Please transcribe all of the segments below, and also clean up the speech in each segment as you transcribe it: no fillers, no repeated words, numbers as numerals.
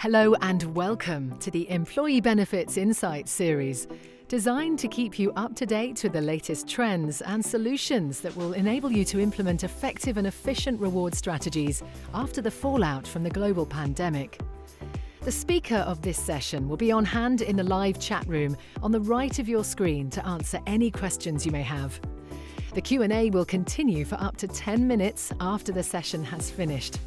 Hello and welcome to the Employee Benefits Insights series, designed to keep you up to date with the latest trends and solutions that will enable you to implement effective and efficient reward strategies after the fallout from the global pandemic. The speaker of this session will be on hand in the live chat room on the right of your screen to answer any questions you may have. The Q&A will continue for up to 10 minutes after the session has finished.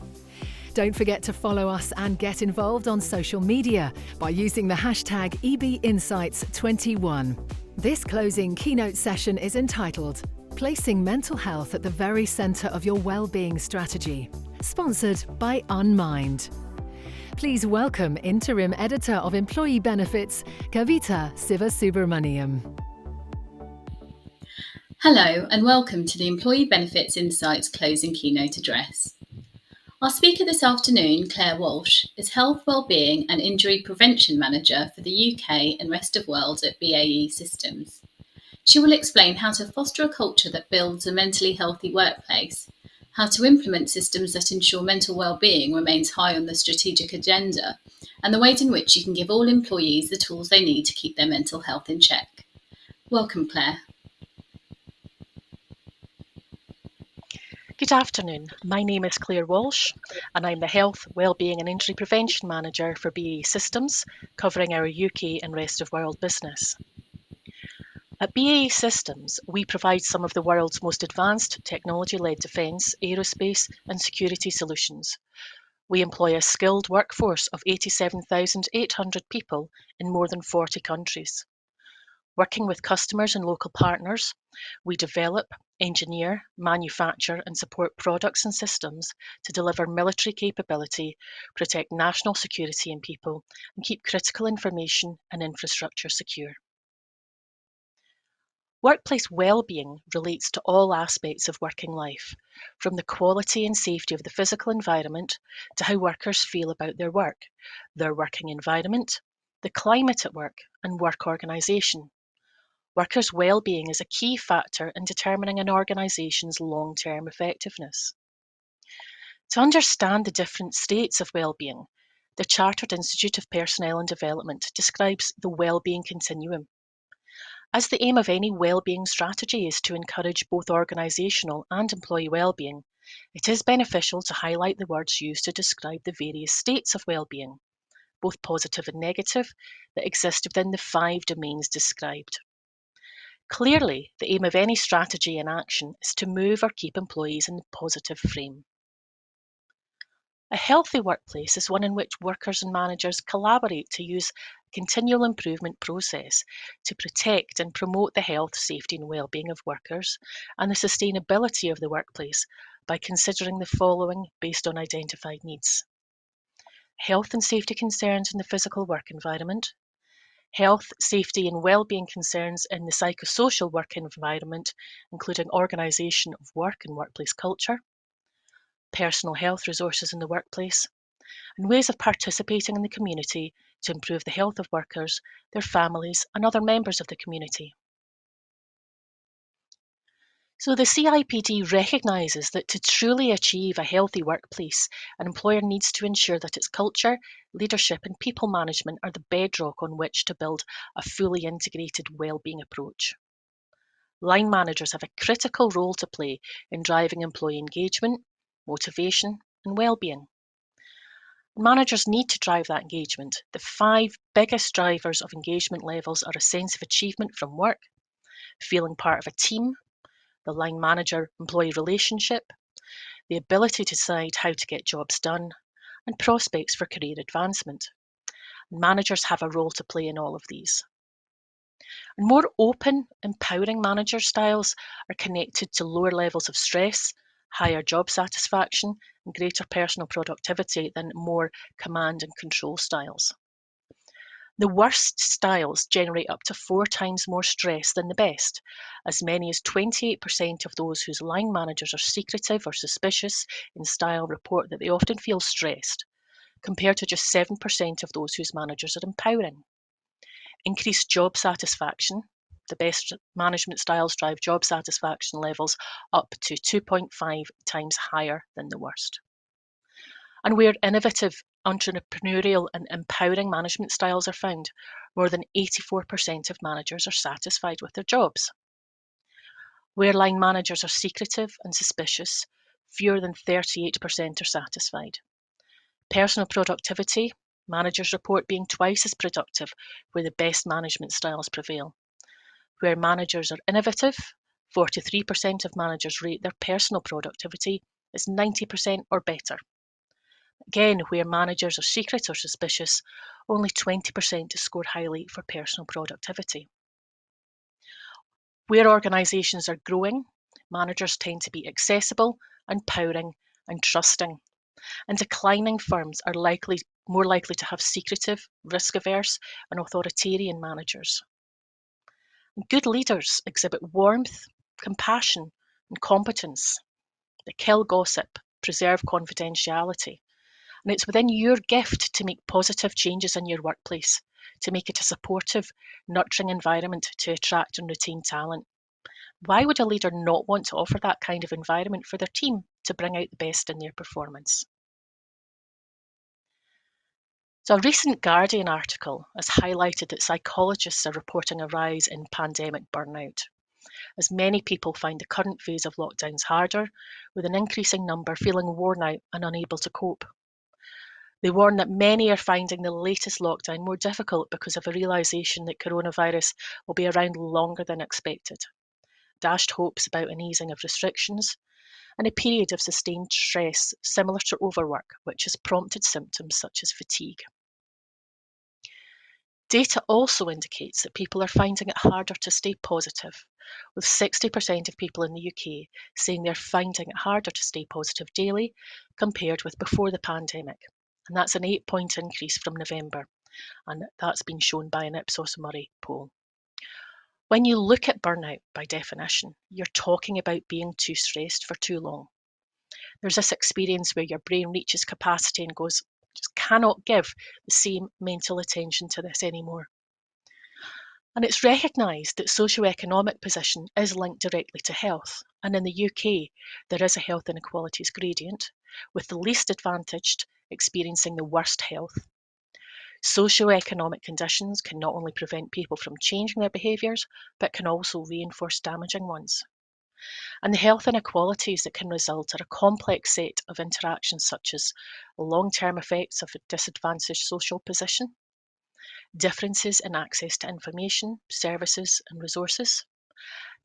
Don't forget to follow us and get involved on social media by using the hashtag EBInsights21. This closing keynote session is entitled Placing Mental Health at the Very Centre of Your Wellbeing Strategy, sponsored by Unmind. Please welcome Interim Editor of Employee Benefits, Kavita Sivasubramaniam. Hello and welcome to the Employee Benefits Insights closing keynote address. Our speaker this afternoon, Claire Walsh, is Health, Wellbeing and Injury Prevention Manager for the UK and rest of world at BAE Systems. She will explain how to foster a culture that builds a mentally healthy workplace, how to implement systems that ensure mental well-being remains high on the strategic agenda, and the ways in which you can give all employees the tools they need to keep their mental health in check. Welcome, Claire. Good afternoon. My name is Claire Walsh and I'm the Health, Wellbeing and Injury Prevention Manager for BAE Systems, covering our UK and rest of world business. At BAE Systems, we provide some of the world's most advanced technology-led defence, aerospace and security solutions. We employ a skilled workforce of 87,800 people in more than 40 countries. Working with customers and local partners, we develop, engineer, manufacture and support products and systems to deliver military capability, protect national security and people, and keep critical information and infrastructure secure. Workplace well-being relates to all aspects of working life, from the quality and safety of the physical environment to how workers feel about their work, their working environment, the climate at work, and work organisation. Workers' well-being is a key factor in determining an organisation's long-term effectiveness. To understand the different states of well-being, the Chartered Institute of Personnel and Development describes the well-being continuum. As the aim of any well-being strategy is to encourage both organisational and employee well-being, it is beneficial to highlight the words used to describe the various states of well-being, both positive and negative, that exist within the 5 domains described. Clearly, the aim of any strategy in action is to move or keep employees in a positive frame. A healthy workplace is one in which workers and managers collaborate to use a continual improvement process to protect and promote the health, safety and well-being of workers and the sustainability of the workplace by considering the following based on identified needs. Health and safety concerns in the physical work environment, health, safety and well-being concerns in the psychosocial work environment, including organisation of work and workplace culture, personal health resources in the workplace, and ways of participating in the community to improve the health of workers, their families and other members of the community. So the CIPD recognises that to truly achieve a healthy workplace, an employer needs to ensure that its culture, leadership and people management are the bedrock on which to build a fully integrated wellbeing approach. Line managers have a critical role to play in driving employee engagement, motivation and wellbeing. Managers need to drive that engagement. The 5 biggest drivers of engagement levels are a sense of achievement from work, feeling part of a team, the line manager-employee relationship, the ability to decide how to get jobs done, and prospects for career advancement. Managers have a role to play in all of these. And more open, empowering manager styles are connected to lower levels of stress, higher job satisfaction, and greater personal productivity than more command and control styles. The worst styles generate up to 4 times more stress than the best. As many as 28% of those whose line managers are secretive or suspicious in style report that they often feel stressed, compared to just 7% of those whose managers are empowering. Increased job satisfaction. The best management styles drive job satisfaction levels up to 2.5 times higher than the worst. And where innovative entrepreneurial and empowering management styles are found, more than 84% of managers are satisfied with their jobs. Where line managers are secretive and suspicious, fewer than 38% are satisfied. Personal productivity, managers report being twice as productive where the best management styles prevail. Where managers are innovative, 43% of managers rate their personal productivity as 90% or better. Again, where managers are secret or suspicious, only 20% score highly for personal productivity. Where organisations are growing, managers tend to be accessible, empowering and trusting. And declining firms are more likely to have secretive, risk-averse and authoritarian managers. Good leaders exhibit warmth, compassion and competence. They kill gossip, preserve confidentiality. And it's within your gift to make positive changes in your workplace, to make it a supportive, nurturing environment to attract and retain talent. Why would a leader not want to offer that kind of environment for their team to bring out the best in their performance? So a recent Guardian article has highlighted that psychologists are reporting a rise in pandemic burnout, as many people find the current phase of lockdowns harder, with an increasing number feeling worn out and unable to cope. They warn that many are finding the latest lockdown more difficult because of a realisation that coronavirus will be around longer than expected, dashed hopes about an easing of restrictions, and a period of sustained stress similar to overwork, which has prompted symptoms such as fatigue. Data also indicates that people are finding it harder to stay positive, with 60% of people in the UK saying they're finding it harder to stay positive daily compared with before the pandemic. And that's an 8-point increase from November, and that's been shown by an Ipsos Murray poll. When you look at burnout, by definition, you're talking about being too stressed for too long. There's this experience where your brain reaches capacity and goes, just cannot give the same mental attention to this anymore. And it's recognised that socioeconomic position is linked directly to health. And in the UK, there is a health inequalities gradient, with the least advantaged experiencing the worst health. Socioeconomic conditions can not only prevent people from changing their behaviours, but can also reinforce damaging ones. And the health inequalities that can result are a complex set of interactions such as long-term effects of a disadvantaged social position, differences in access to information, services and resources,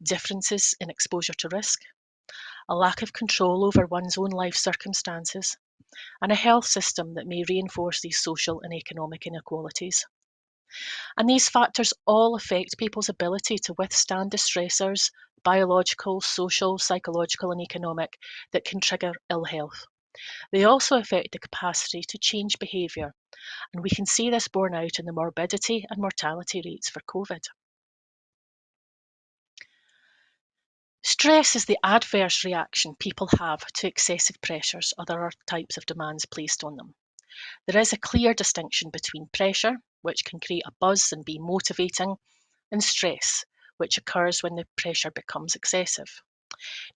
differences in exposure to risk, a lack of control over one's own life circumstances, and a health system that may reinforce these social and economic inequalities. And these factors all affect people's ability to withstand the stressors, biological, social, psychological and economic, that can trigger ill health. They also affect the capacity to change behaviour, and we can see this borne out in the morbidity and mortality rates for COVID. Stress is the adverse reaction people have to excessive pressures or other types of demands placed on them. There is a clear distinction between pressure, which can create a buzz and be motivating, and stress, which occurs when the pressure becomes excessive.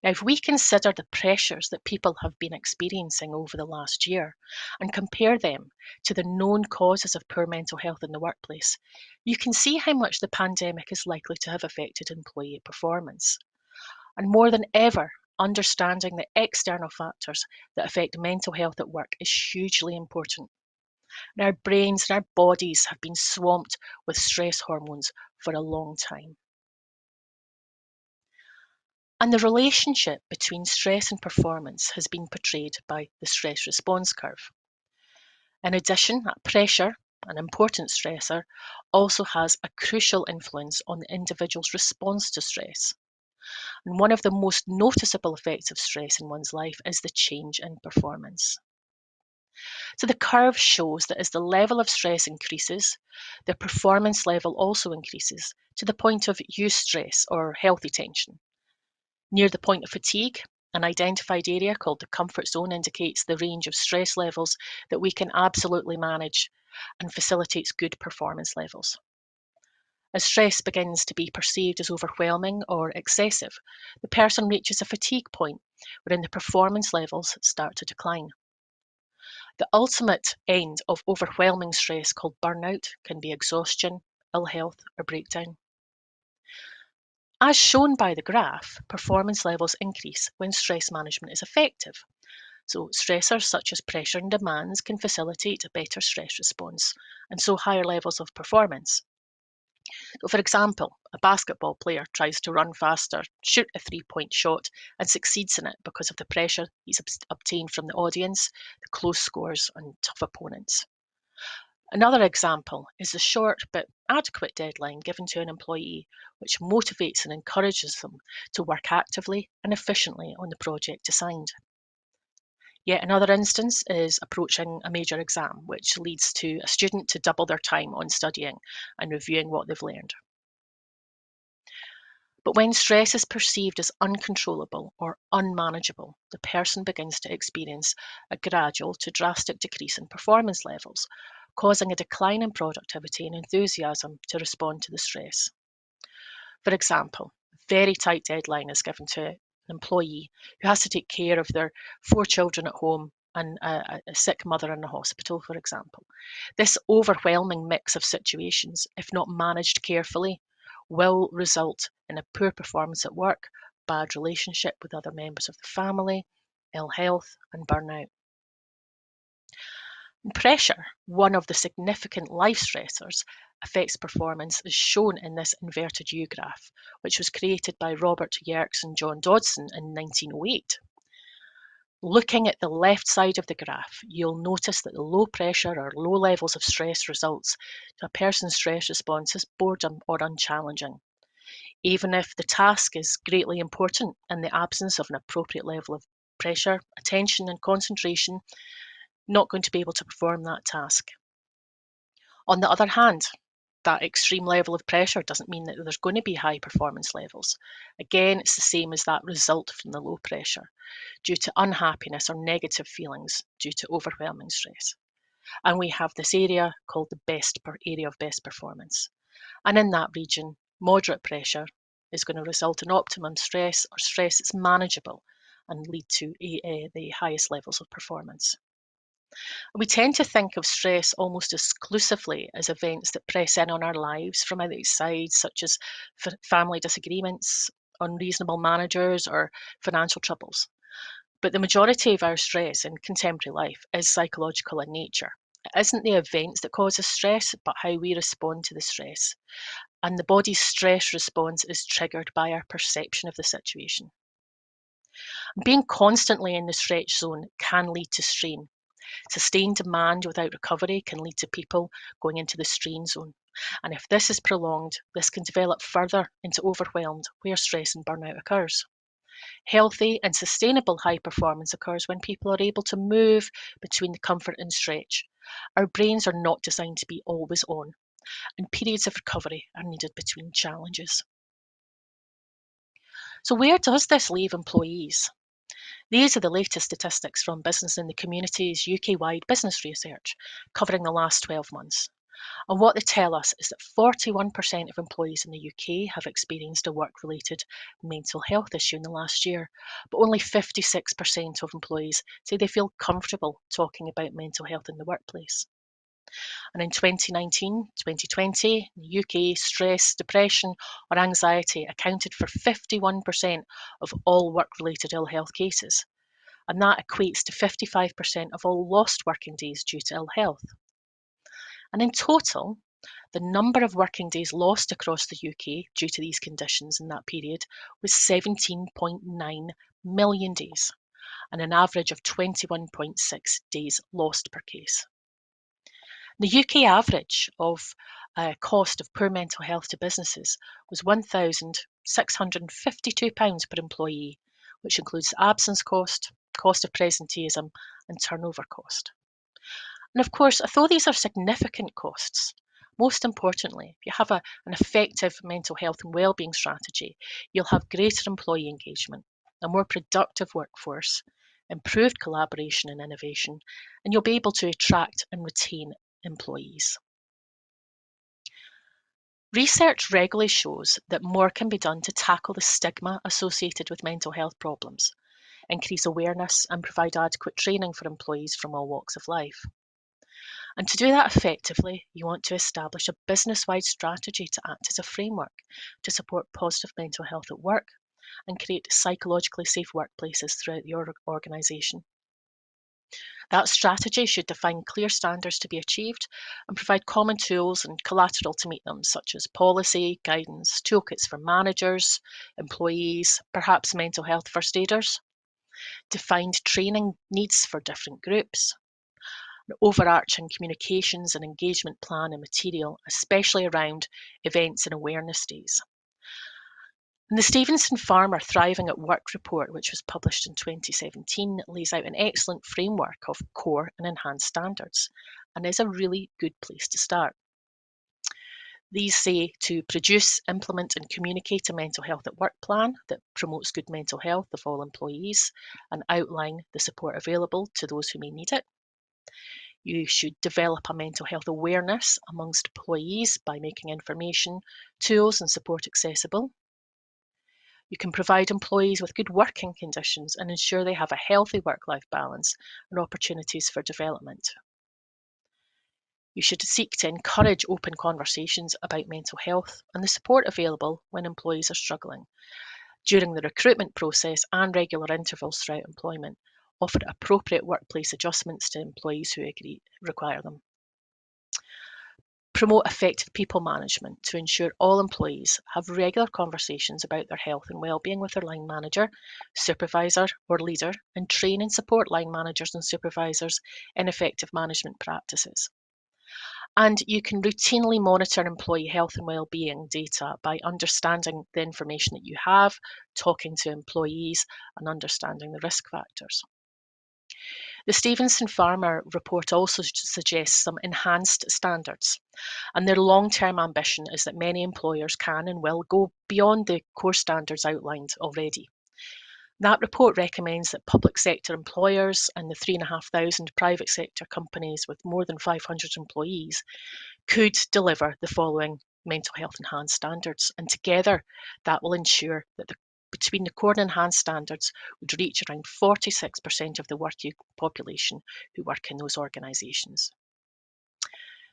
Now, if we consider the pressures that people have been experiencing over the last year and compare them to the known causes of poor mental health in the workplace, you can see how much the pandemic is likely to have affected employee performance. And more than ever, understanding the external factors that affect mental health at work is hugely important. And our brains and our bodies have been swamped with stress hormones for a long time. And the relationship between stress and performance has been portrayed by the stress response curve. In addition, pressure, an important stressor, also has a crucial influence on the individual's response to stress. And one of the most noticeable effects of stress in one's life is the change in performance. So the curve shows that as the level of stress increases, the performance level also increases to the point of eustress or healthy tension. Near the point of fatigue, an identified area called the comfort zone indicates the range of stress levels that we can absolutely manage and facilitates good performance levels. As stress begins to be perceived as overwhelming or excessive, the person reaches a fatigue point wherein the performance levels start to decline. The ultimate end of overwhelming stress, called burnout, can be exhaustion, ill health, or breakdown. As shown by the graph, performance levels increase when stress management is effective. So stressors such as pressure and demands can facilitate a better stress response, and so higher levels of performance. So for example, a basketball player tries to run faster, shoot a three-point shot, and succeeds in it because of the pressure he's obtained from the audience, the close scores, and tough opponents. Another example is the short but adequate deadline given to an employee, which motivates and encourages them to work actively and efficiently on the project assigned. Yet another instance is approaching a major exam, which leads to a student to double their time on studying and reviewing what they've learned. But when stress is perceived as uncontrollable or unmanageable, the person begins to experience a gradual to drastic decrease in performance levels, causing a decline in productivity and enthusiasm to respond to the stress. For example, a very tight deadline is given to an employee who has to take care of their 4 children at home and a sick mother in the hospital, for example. This overwhelming mix of situations, if not managed carefully, will result in a poor performance at work, bad relationship with other members of the family, ill health, and burnout. Pressure, one of the significant life stressors, affects performance as shown in this inverted U graph, which was created by Robert Yerkes and John Dodson in 1908. Looking at the left side of the graph, you'll notice that the low pressure or low levels of stress results to a person's stress response as boredom or unchallenging. Even if the task is greatly important, in the absence of an appropriate level of pressure, attention, and concentration, not going to be able to perform that task. On the other hand, that extreme level of pressure doesn't mean that there's going to be high performance levels. Again, it's the same as that result from the low pressure, due to unhappiness or negative feelings due to overwhelming stress. And we have this area called the area of best performance. And in that region, moderate pressure is going to result in optimum stress or stress that's manageable and lead to the highest levels of performance. We tend to think of stress almost exclusively as events that press in on our lives from outside, such as family disagreements, unreasonable managers, or financial troubles. But the majority of our stress in contemporary life is psychological in nature. It isn't the events that cause us stress, but how we respond to the stress. And the body's stress response is triggered by our perception of the situation. Being constantly in the stretch zone can lead to strain. Sustained demand without recovery can lead to people going into the strain zone. And if this is prolonged, this can develop further into overwhelmed, where stress and burnout occurs. Healthy and sustainable high performance occurs when people are able to move between the comfort and stretch. Our brains are not designed to be always on, and periods of recovery are needed between challenges. So where does this leave employees? These are the latest statistics from Business in the Community's UK-wide business research, covering the last 12 months. And what they tell us is that 41% of employees in the UK have experienced a work-related mental health issue in the last year, but only 56% of employees say they feel comfortable talking about mental health in the workplace. And in 2019-2020, in the UK, stress, depression, or anxiety accounted for 51% of all work-related ill health cases. And that equates to 55% of all lost working days due to ill health. And in total, the number of working days lost across the UK due to these conditions in that period was 17.9 million days, and an average of 21.6 days lost per case. The UK average of cost of poor mental health to businesses was £1,652 per employee, which includes absence cost, cost of presenteeism, and turnover cost. And of course, although these are significant costs, most importantly, if you have an effective mental health and wellbeing strategy, you'll have greater employee engagement, a more productive workforce, improved collaboration and innovation, and you'll be able to attract and retain employees. Research regularly shows that more can be done to tackle the stigma associated with mental health problems. increase awareness and provide adequate training for employees from all walks of life. And to do that effectively, you want to establish a business-wide strategy to act as a framework to support positive mental health at work and create psychologically safe workplaces throughout your organisation. That strategy should define clear standards to be achieved and provide common tools and collateral to meet them, such as policy, guidance, toolkits for managers, employees, perhaps mental health first aiders, defined training needs for different groups, an overarching communications and engagement plan and material, especially around events and awareness days. And the Stevenson Farmer Thriving at Work report, which was published in 2017, lays out an excellent framework of core and enhanced standards and is a really good place to start. These say to produce, implement and communicate a mental health at work plan that promotes good mental health of all employees and outline the support available to those who may need it. You should develop a mental health awareness amongst employees by making information, tools and support accessible. You can provide employees with good working conditions and ensure they have a healthy work-life balance and opportunities for development. You should seek to encourage open conversations about mental health and the support available when employees are struggling during the recruitment process and regular intervals throughout employment. Offer appropriate workplace adjustments to employees who require them. Promote effective people management to ensure all employees have regular conversations about their health and well-being with their line manager, supervisor or leader, and train and support line managers and supervisors in effective management practices. And you can routinely monitor employee health and well-being data by understanding the information that you have, talking to employees, and understanding the risk factors. The Stevenson Farmer report also suggests some enhanced standards, and their long-term ambition is that many employers can and will go beyond the core standards outlined already. That report recommends that public sector employers and the 3,500 private sector companies with more than 500 employees could deliver the following mental health enhanced standards, and together that will ensure that between the core and enhanced standards would reach around 46% of the working population who work in those organisations.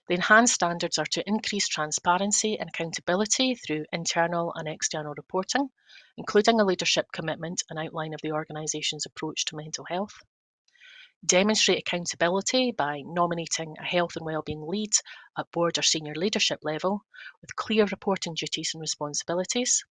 The enhanced standards are to increase transparency and accountability through internal and external reporting, including a leadership commitment and outline of the organisation's approach to mental health. Demonstrate accountability by nominating a health and wellbeing lead at board or senior leadership level with clear reporting duties and responsibilities.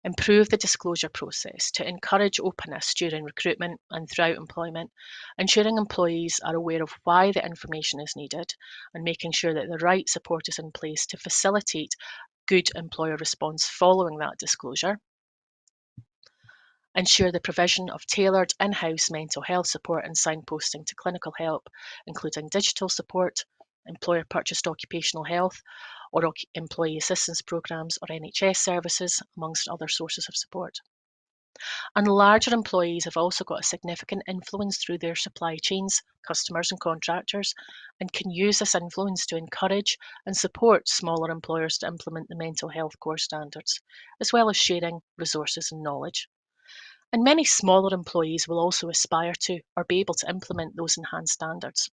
Improve the disclosure process to encourage openness during recruitment and throughout employment, ensuring employees are aware of why the information is needed and making sure that the right support is in place to facilitate good employer response following that disclosure. Ensure the provision of tailored in-house mental health support and signposting to clinical help, including digital support, employer-purchased occupational health, or employee assistance programs or NHS services, amongst other sources of support. And larger employees have also got a significant influence through their supply chains, customers and contractors, and can use this influence to encourage and support smaller employers to implement the mental health core standards, as well as sharing resources and knowledge. And many smaller employees will also aspire to or be able to implement those enhanced standards.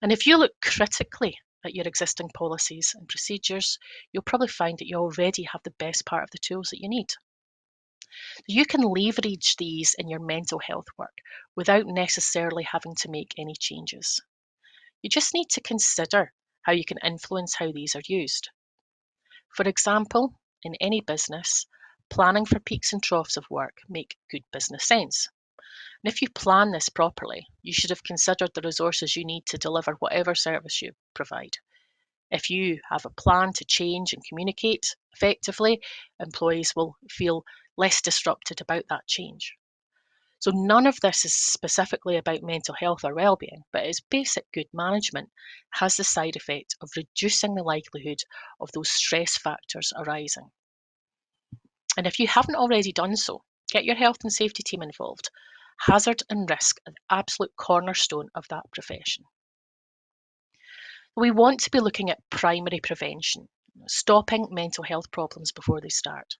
And if you look critically at your existing policies and procedures, you'll probably find that you already have the best part of the tools that you need. You can leverage these in your mental health work without necessarily having to make any changes. You just need to consider how you can influence how these are used. For example, in any business, planning for peaks and troughs of work make good business sense. And if you plan this properly, you should have considered the resources you need to deliver whatever service you provide. If you have a plan to change and communicate effectively, employees will feel less disrupted about that change. So none of this is specifically about mental health or well-being, but as basic good management has the side effect of reducing the likelihood of those stress factors arising. And if you haven't already done so, get your health and safety team involved. Hazard and risk are the absolute cornerstone of that profession. We want to be looking at primary prevention, stopping mental health problems before they start.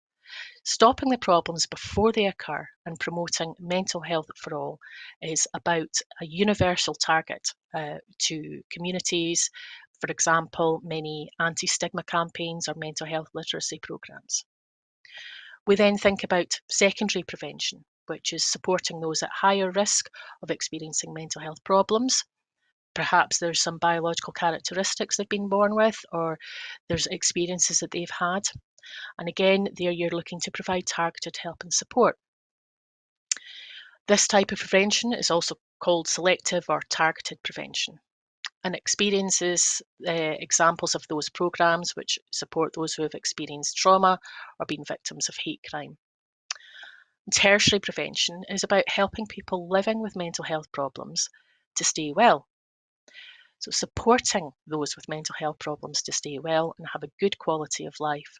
Stopping the problems before they occur and promoting mental health for all is about a universal target to communities. For example, many anti-stigma campaigns or mental health literacy programs. We then think about secondary prevention, which is supporting those at higher risk of experiencing mental health problems. Perhaps there's some biological characteristics they've been born with, or there's experiences that they've had. And again, there you're looking to provide targeted help and support. This type of prevention is also called selective or targeted prevention, and experiences examples of those programs which support those who have experienced trauma or been victims of hate crime. Tertiary prevention is about helping people living with mental health problems to stay well. So supporting those with mental health problems to stay well and have a good quality of life.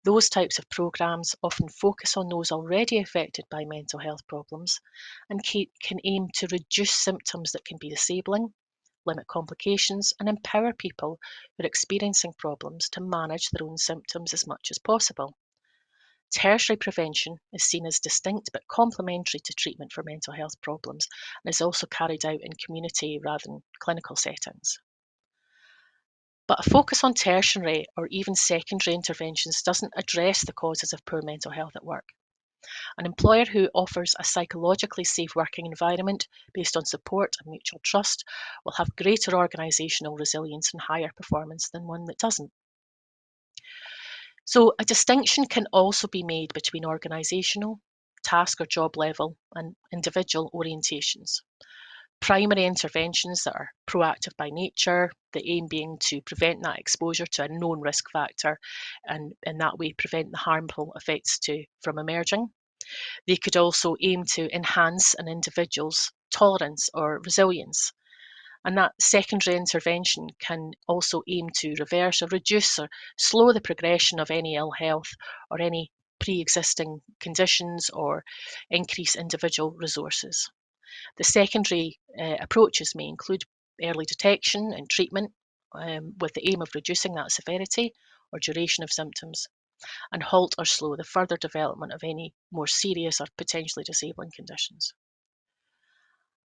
Those types of programs often focus on those already affected by mental health problems and can aim to reduce symptoms that can be disabling, limit complications, and empower people who are experiencing problems to manage their own symptoms as much as possible. Tertiary prevention is seen as distinct but complementary to treatment for mental health problems and is also carried out in community rather than clinical settings. But a focus on tertiary or even secondary interventions doesn't address the causes of poor mental health at work. An employer who offers a psychologically safe working environment based on support and mutual trust will have greater organisational resilience and higher performance than one that doesn't. So a distinction can also be made between organisational, task or job level, and individual orientations. Primary interventions that are proactive by nature, the aim being to prevent that exposure to a known risk factor and in that way prevent the harmful effects from emerging. They could also aim to enhance an individual's tolerance or resilience. And that secondary intervention can also aim to reverse or reduce or slow the progression of any ill health or any pre-existing conditions or increase individual resources. The secondary approaches may include early detection and treatment with the aim of reducing that severity or duration of symptoms and halt or slow the further development of any more serious or potentially disabling conditions.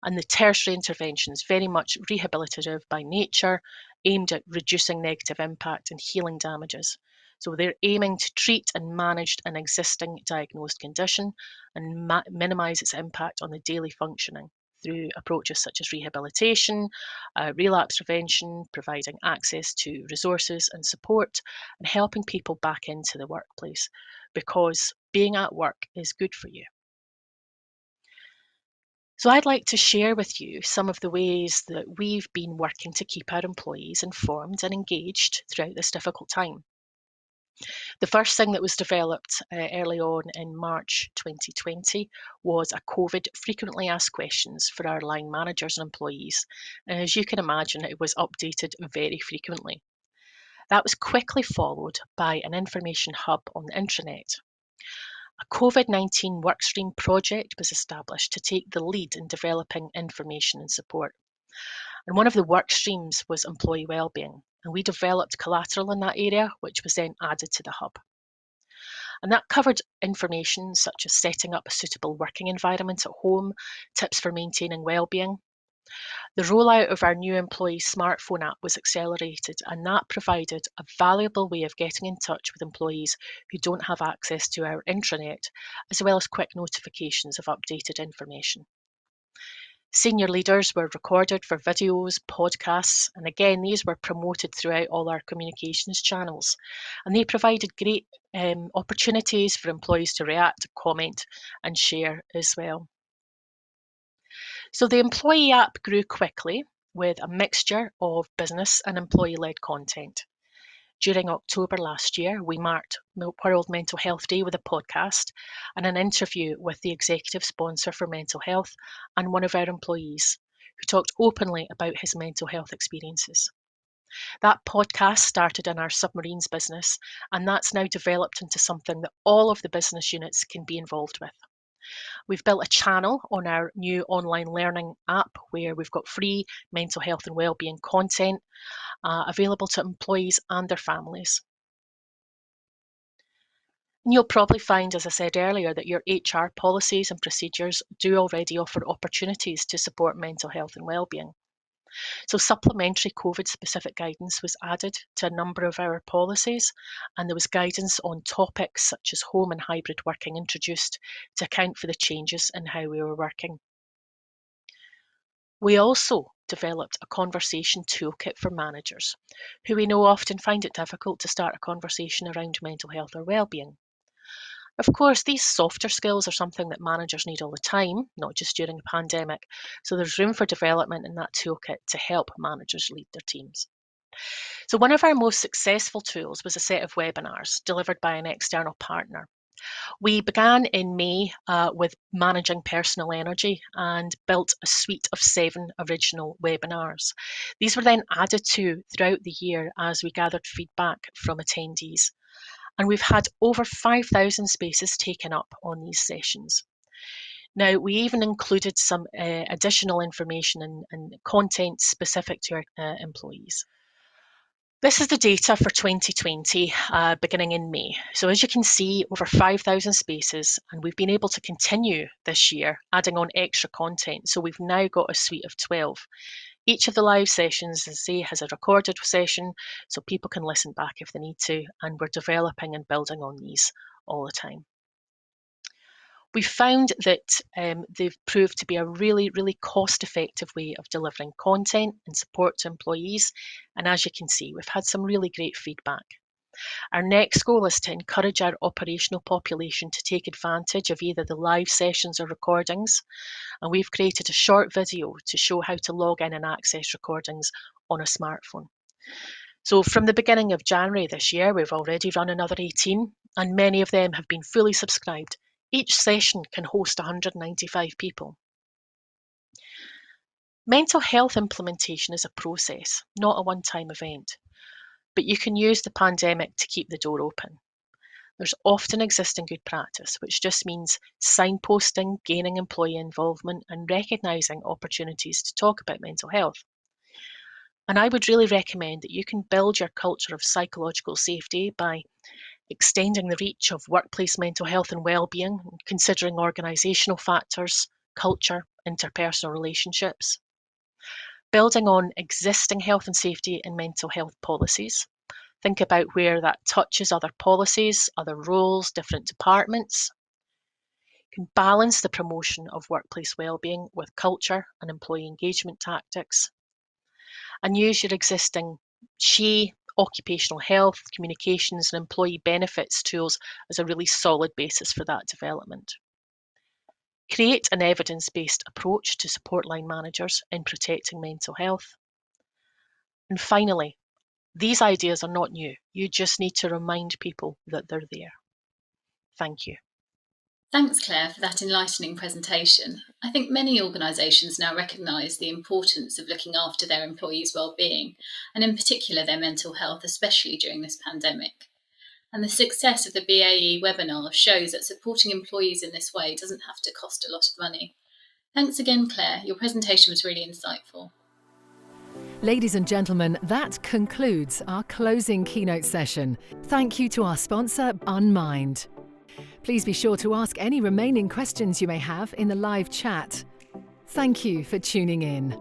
And the tertiary intervention is very much rehabilitative by nature, aimed at reducing negative impact and healing damages. So they're aiming to treat and manage an existing diagnosed condition and minimise its impact on the daily functioning through approaches such as rehabilitation, relapse prevention, providing access to resources and support, and helping people back into the workplace, because being at work is good for you. So I'd like to share with you some of the ways that we've been working to keep our employees informed and engaged throughout this difficult time. The first thing that was developed early on in March 2020 was a COVID frequently asked questions for our line managers and employees. And as you can imagine, it was updated very frequently. That was quickly followed by an information hub on the intranet. A COVID-19 workstream project was established to take the lead in developing information and support. And one of the work streams was employee wellbeing, and we developed collateral in that area, which was then added to the hub. And that covered information such as setting up a suitable working environment at home, tips for maintaining wellbeing. The rollout of our new employee smartphone app was accelerated, and that provided a valuable way of getting in touch with employees who don't have access to our intranet, as well as quick notifications of updated information. Senior leaders were recorded for videos, podcasts, and again, these were promoted throughout all our communications channels. And they provided great opportunities for employees to react, comment, and share as well. So the employee app grew quickly with a mixture of business and employee-led content. During October last year, we marked World Mental Health Day with a podcast and an interview with the executive sponsor for mental health and one of our employees who talked openly about his mental health experiences. That podcast started in our submarines business, and that's now developed into something that all of the business units can be involved with. We've built a channel on our new online learning app where we've got free mental health and wellbeing content available to employees and their families. And you'll probably find, as I said earlier, that your HR policies and procedures do already offer opportunities to support mental health and wellbeing. So supplementary COVID-specific guidance was added to a number of our policies, and there was guidance on topics such as home and hybrid working introduced to account for the changes in how we were working. We also developed a conversation toolkit for managers, who we know often find it difficult to start a conversation around mental health or wellbeing. Of course, these softer skills are something that managers need all the time, not just during a pandemic, so there's room for development in that toolkit to help managers lead their teams. So one of our most successful tools was a set of webinars delivered by an external partner. We began in May with managing personal energy and built a suite of 7 original webinars. These were then added to throughout the year as we gathered feedback from attendees. And we've had over 5,000 spaces taken up on these sessions. Now, we even included some additional information and content specific to our employees. This is the data for 2020, beginning in May. So as you can see, over 5,000 spaces, and we've been able to continue this year, adding on extra content. So we've now got a suite of 12. Each of the live sessions, as I say, has a recorded session, so people can listen back if they need to, and we're developing and building on these all the time. We found that they've proved to be a really, really cost-effective way of delivering content and support to employees, and as you can see, we've had some really great feedback. Our next goal is to encourage our operational population to take advantage of either the live sessions or recordings, and we've created a short video to show how to log in and access recordings on a smartphone. So from the beginning of January this year, we've already run another 18, and many of them have been fully subscribed. Each session can host 195 people. Mental health implementation is a process, not a one-time event, but you can use the pandemic to keep the door open. There's often existing good practice, which just means signposting, gaining employee involvement, and recognising opportunities to talk about mental health. And I would really recommend that you can build your culture of psychological safety by extending the reach of workplace mental health and wellbeing, considering organisational factors, culture, interpersonal relationships. Building on existing health and safety and mental health policies. Think about where that touches other policies, other roles, different departments. You can balance the promotion of workplace wellbeing with culture and employee engagement tactics. And use your existing SHE, occupational health, communications and employee benefits tools as a really solid basis for that development. Create an evidence-based approach to support line managers in protecting mental health. And finally, these ideas are not new. You just need to remind people that they're there. Thank you. Thanks, Claire, for that enlightening presentation. I think many organisations now recognise the importance of looking after their employees' well-being, and in particular their mental health, especially during this pandemic. And the success of the BAE webinar shows that supporting employees in this way doesn't have to cost a lot of money. Thanks again, Claire. Your presentation was really insightful. Ladies and gentlemen, that concludes our closing keynote session. Thank you to our sponsor, Unmind. Please be sure to ask any remaining questions you may have in the live chat. Thank you for tuning in.